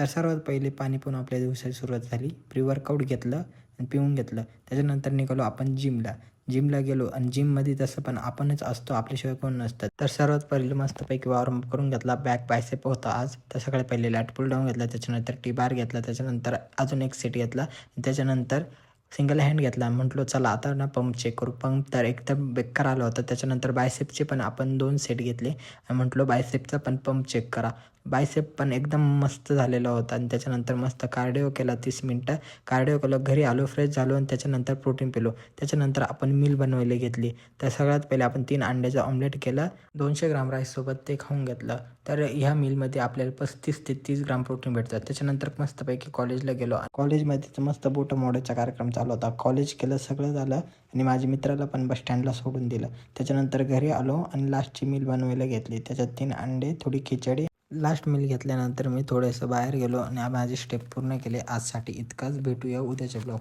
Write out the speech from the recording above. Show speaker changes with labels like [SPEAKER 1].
[SPEAKER 1] तर सर्वात पहिले पाणी पिऊन आपल्या दिवसाची सुरुवात झाली. प्री वर्कआउट घेतलं आणि पिऊन घेतलं. त्याच्यानंतर निघालो आपण जिमला. जिमला गेलो आणि जिममध्ये तसं पण आपणच असतो, आपल्याशिवाय कोण नसतं. तर सर्वात पहिले मस्तपैकी वॉर्मअप करून घेतला. बॅक बायसेप होता आज. तर सगळ्यात पहिले लॅट पुल डाऊन घेतला, त्याच्यानंतर टी बार घेतला, त्याच्यानंतर अजून एक सेट घेतला, त्याच्यानंतर सिंगल हँड घेतला. म्हटलो चला आता ना पंप चेक करू. पंप तर एकदम बेकार आला होता. त्याच्यानंतर बायसेपचे पण आपण 2 सेट घेतले आणि म्हटलो बायसेपचा पण पंप चेक करा. बायसेप पण एकदम मस्त झालेला होता आणि त्याच्यानंतर मस्त कार्डिओ केला 30 मिनटं. कार्डिओ केलं, घरी आलो, फ्रेश झालो आणि त्याच्यानंतर प्रोटीन पिलो. त्याच्यानंतर आपण मील बनवायला घेतली. तर सगळ्यात पहिले आपण 3 अंड्याचं ऑमलेट केलं. 200 ग्राम राईससोबत ते खाऊन घेतलं. तर ह्या मीलमध्ये आपल्याला 35 ते 30 ग्राम प्रोटीन भेटतात. त्याच्यानंतर मस्तपैकी कॉलेजला गेलो. कॉलेजमध्ये मस्त बोटं मोडायचा कार्यक्रम चालू होता. कॉलेज केलं, सगळं झालं आणि माझ्या मित्राला पण बस स्टँडला सोडून दिलं. त्याच्यानंतर घरी आलो आणि लास्टची मील बनवायला घेतली. त्याच्यात 3 अंडे, थोडी खिचडी. लास्ट मील घेतल्यानंतर मी थोडंसं बाहेर गेलो आणि माझे स्टेप पूर्ण केले. आजसाठी इतकाच. भेटूया उद्याच्या ब्लॉग.